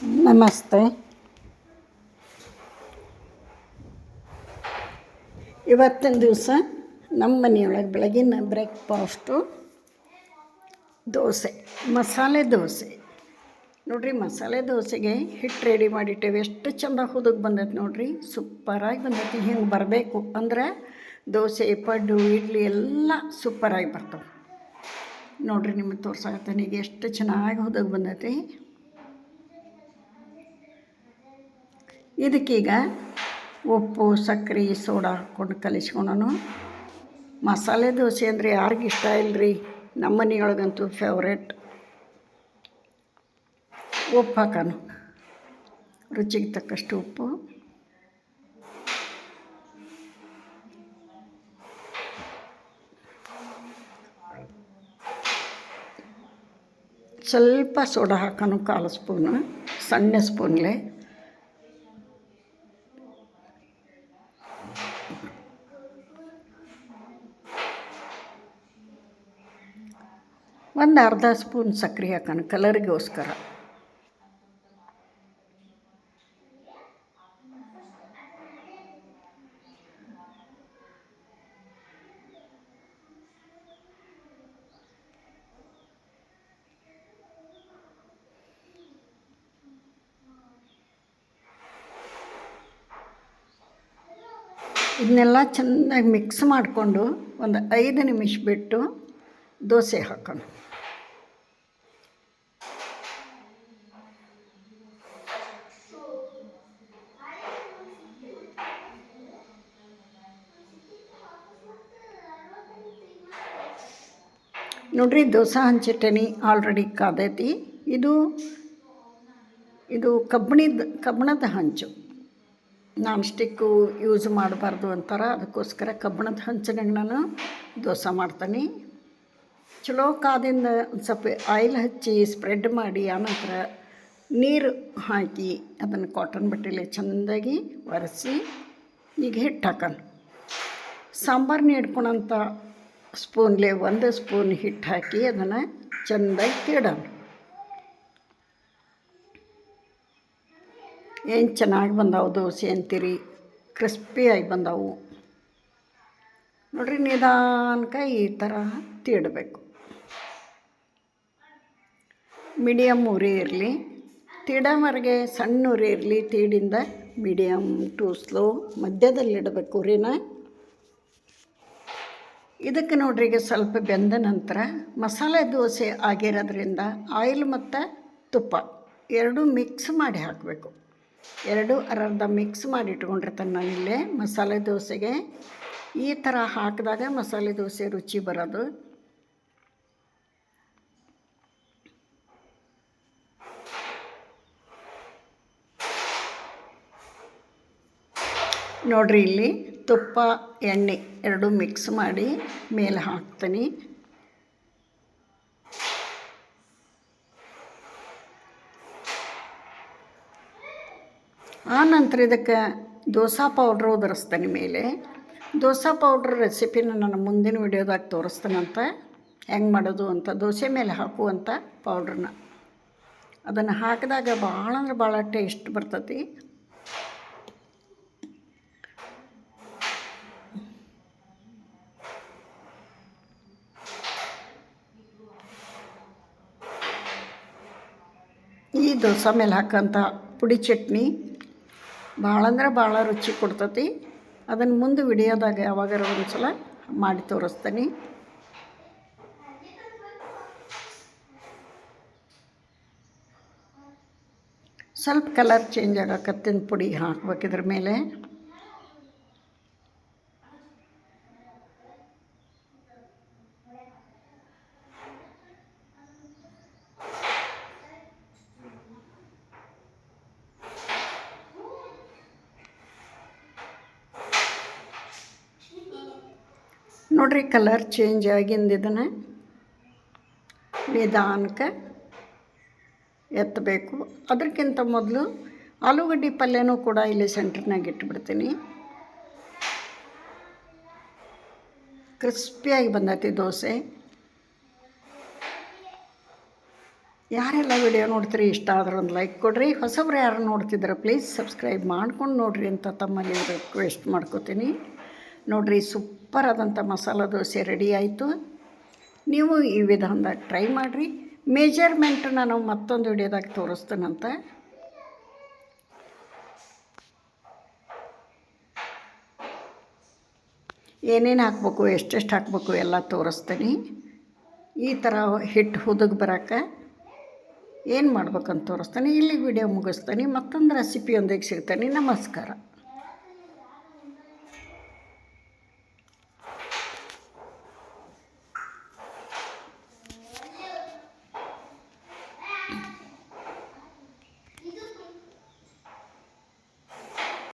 ನಮಸ್ತೆ. ಇವತ್ತಿನ ದಿವಸ ನಮ್ಮ ಮನೆಯೊಳಗೆ ಬೆಳಗಿನ ಬ್ರೇಕ್ಫಾಸ್ಟು ದೋಸೆ, ಮಸಾಲೆ ದೋಸೆ. ನೋಡಿರಿ, ಮಸಾಲೆ ದೋಸೆಗೆ ಹಿಟ್ಟು ರೆಡಿ ಮಾಡಿಟ್ಟೇವೆ. ಎಷ್ಟು ಚೆಂದ ಹುದುಗ್ ಬಂದೈತೆ ನೋಡಿರಿ, ಸೂಪರಾಗಿ ಬಂದೈತಿ. ಹಿಂಗೆ ಬರಬೇಕು ಅಂದ್ರೆ ದೋಸೆ, ಪಡ್ಡು, ಇಡ್ಲಿ ಎಲ್ಲ ಸೂಪರಾಗಿ ಬರ್ತವೆ. ನೋಡಿರಿ, ನಿಮಗೆ ತೋರ್ಸಾಕತ್ತೀನಿ ಈಗ ಎಷ್ಟು ಚೆನ್ನಾಗಿ ಹುದುಗ್ ಬಂದೈತಿ. ಇದಕ್ಕೀಗ ಉಪ್ಪು, ಸಕ್ಕರೆ, ಸೋಡಾ ಹಾಕ್ಕೊಂಡು ಕಲಿಸ್ಕೊಂಡನು. ಮಸಾಲೆ ದೋಸೆ ಅಂದರೆ ಯಾರಿಗೆ ಇಷ್ಟ ಇಲ್ಲರಿ, ನಮ್ಮ ಮನೆಯೊಳಗಂತೂ ಫೇವ್ರೇಟ್. ಉಪ್ಪು ಹಾಕೋಣ, ರುಚಿಗೆ ತಕ್ಕಷ್ಟು ಉಪ್ಪು. ಸ್ವಲ್ಪ ಸೋಡಾ ಹಾಕೋಣ, 1/4 ಸ್ಪೂನು, ಸಣ್ಣ ಸ್ಪೂನ್ಲೆ. ಒಂದು ಅರ್ಧ ಸ್ಪೂನ್ ಸಕ್ಕರೆ ಹಾಕೋಣ ಕಲರಿಗೋಸ್ಕರ. ಇದನ್ನೆಲ್ಲ ಚೆನ್ನಾಗಿ ಮಿಕ್ಸ್ ಮಾಡಿಕೊಂಡು ಒಂದು 5 ನಿಮಿಷ ಬಿಟ್ಟು ದೋಸೆ ಹಾಕೋಣ. ನೋಡಿರಿ, ದೋಸೆ ಹಂಚಿಟ್ಟೇನಿ, ಆಲ್ರೆಡಿ ಕಾದೈತಿ. ಇದು ಕಬ್ಬಣದ ಹಂಚು. ನಾನ್ ಸ್ಟಿಕ್ಕು ಯೂಸ್ ಮಾಡಬಾರ್ದು ಅಂತಾರೆ, ಅದಕ್ಕೋಸ್ಕರ ಕಬ್ಬಣದ ಹಂಚಿನಾಗ ನಾನು ದೋಸೆ ಮಾಡ್ತೀನಿ. ಚಲೋ ಕಾದಿಂದ ಒಂದು ಸ್ವಲ್ಪ ಆಯಿಲ್ ಹಚ್ಚಿ ಸ್ಪ್ರೆಡ್ ಮಾಡಿ, ಆನಂತರ ನೀರು ಹಾಕಿ ಅದನ್ನು ಕಾಟನ್ ಬಟ್ಟೆಲಿ ಚೆಂದಾಗಿ ಒರೆಸಿ ಈಗ ಹಿಟ್ಟು ಹಾಕೋಣ. ಸಾಂಬಾರನ್ನ ಹಿಡ್ಕೊಳಂಥ ಸ್ಪೂನ್ಲೆ 1 ಸ್ಪೂನ್ ಹಿಟ್ಟು ಹಾಕಿ ಅದನ್ನು ಚೆಂದಾಗಿ ತೀಡೋಣ. ಏನು ಚೆನ್ನಾಗಿ ಬಂದಾವು ದೋಸೆ ಅಂತೀರಿ, ಕ್ರಿಸ್ಪಿಯಾಗಿ ಬಂದಾವು. ನೋಡಿರಿ, ನಿಧಾನಕ್ಕೆ ಈ ಥರ ತೀಡಬೇಕು. ಮೀಡಿಯಮ್ ಉರಿ ಇರಲಿ, ತೀಡೋವರೆಗೆ ಸಣ್ಣ ಉರಿ ಇರಲಿ. ತೀಡಿಂದ ಮೀಡಿಯಮ್ ಟು ಸ್ಲೋ ಮಧ್ಯದಲ್ಲಿಡಬೇಕು ಉರಿನ. ಇದಕ್ಕೆ ನೋಡ್ರಿ, ಈಗ ಸ್ವಲ್ಪ ಬೆಂದ ನಂತರ ಮಸಾಲೆ ದೋಸೆ ಆಗಿರೋದ್ರಿಂದ ಆಯಿಲ್ ಮತ್ತು ತುಪ್ಪ ಎರಡೂ ಮಿಕ್ಸ್ ಮಾಡಿ ಹಾಕಬೇಕು. ಎರಡು ಅರ್ಧ ಮಿಕ್ಸ್ ಮಾಡಿ ಇಟ್ಕೊಂಡಿರ್ತಾನೆ ನಾನಿಲ್ಲೇ ಮಸಾಲೆ ದೋಸೆಗೆ. ಈ ಥರ ಹಾಕಿದಾಗ ಮಸಾಲೆ ದೋಸೆ ರುಚಿ ಬರೋದು. ನೋಡಿರಿ, ಇಲ್ಲಿ ತುಪ್ಪ ಎಣ್ಣೆ ಎರಡೂ ಮಿಕ್ಸ್ ಮಾಡಿ ಮೇಲೆ ಹಾಕ್ತೀನಿ. ಆನಂತರ ಇದಕ್ಕೆ ದೋಸೆ ಪೌಡ್ರ್ ಉದುರಿಸ್ತೀನಿ ಮೇಲೆ. ದೋಸೆ ಪೌಡ್ರ್ ರೆಸಿಪಿನ ನಾನು ಮುಂದಿನ ವಿಡಿಯೋದಾಗ ತೋರಿಸ್ತೀನಂತ, ಹೆಂಗೆ ಮಾಡೋದು ಅಂತ. ದೋಸೆ ಮೇಲೆ ಹಾಕುವಂಥ ಪೌಡ್ರನ್ನ ಅದನ್ನು ಹಾಕಿದಾಗ ಭಾಳ ಅಂದ್ರೆ ಭಾಳ ಟೇಸ್ಟ್ ಬರ್ತೈತಿ. ಈ ದೋಸೆ ಮೇಲೆ ಹಾಕೋಂಥ ಪುಡಿ ಚಟ್ನಿ ಭಾಳ ಅಂದ್ರೆ ಭಾಳ ರುಚಿ ಕೊಡ್ತೈತಿ. ಅದನ್ನು ಮುಂದೆ ವಿಡಿಯೋದಾಗ ಯಾವಾಗಾರ ಒಂದು ಸಲ ಮಾಡಿ ತೋರಿಸ್ತೀನಿ. ಸ್ವಲ್ಪ ಕಲರ್ ಚೇಂಜ್ ಆಗಕತ್ತಿನ ಪುಡಿ ಹಾಕ್ಬೇಕಿದ್ರ ಮೇಲೆ. ನೋಡಿರಿ, ಕಲರ್ ಚೇಂಜ್ ಆಗಿಂದ ಇದನ್ನು ನಿಧಾನಕ್ಕೆ ಎತ್ತಬೇಕು. ಅದಕ್ಕಿಂತ ಮೊದಲು ಆಲೂಗಡ್ಡೆ ಪಲ್ಯನೂ ಕೂಡ ಇಲ್ಲಿ ಸೆಂಟ್ರ್ನಾಗ ಇಟ್ಬಿಡ್ತೀನಿ. ಕ್ರಿಸ್ಪಿಯಾಗಿ ಬಂದೈತಿ ದೋಸೆ. ಯಾರೆಲ್ಲ ವಿಡಿಯೋ ನೋಡ್ತೀರಿ ಇಷ್ಟ ಆದ್ರೆ ಒಂದು ಲೈಕ್ ಕೊಡಿರಿ. ಹೊಸಬ್ರು ಯಾರು ನೋಡ್ತಿದ್ರೆ ಪ್ಲೀಸ್ ಸಬ್ಸ್ಕ್ರೈಬ್ ಮಾಡ್ಕೊಂಡು ನೋಡಿರಿ ಅಂತ ತಮ್ಮಲ್ಲಿ ರಿಕ್ವೆಸ್ಟ್ ಮಾಡ್ಕೋತೀನಿ. ನೋಡಿರಿ, ಸೂಪರ್ ಆದಂಥ ಮಸಾಲೆ ದೋಸೆ ರೆಡಿ ಆಯಿತು. ನೀವು ಈ ವಿಧಾನದಾಗ ಟ್ರೈ ಮಾಡಿರಿ. ಮೆಜರ್ಮೆಂಟ್ ನಾನು ಮತ್ತೊಂದು ವಿಡಿಯೋದಾಗ ತೋರಿಸ್ತೇನಂತ. ಏನೇನು ಹಾಕ್ಬೇಕು, ಎಷ್ಟೆಷ್ಟು ಹಾಕ್ಬೇಕು ಎಲ್ಲ ತೋರಿಸ್ತೀನಿ. ಈ ಥರ ಹಿಟ್ಟು ಹುದುಗ್ ಬರೋಕ್ಕೆ ಏನು ಮಾಡ್ಬೇಕಂತ ತೋರಿಸ್ತೀನಿ. ಇಲ್ಲಿಗೆ ವಿಡಿಯೋ ಮುಗಿಸ್ತೀನಿ. ಮತ್ತೊಂದು ರೆಸಿಪಿಯೊಂದಿಗೆ ಸಿಗ್ತೀನಿ. ನಮಸ್ಕಾರ.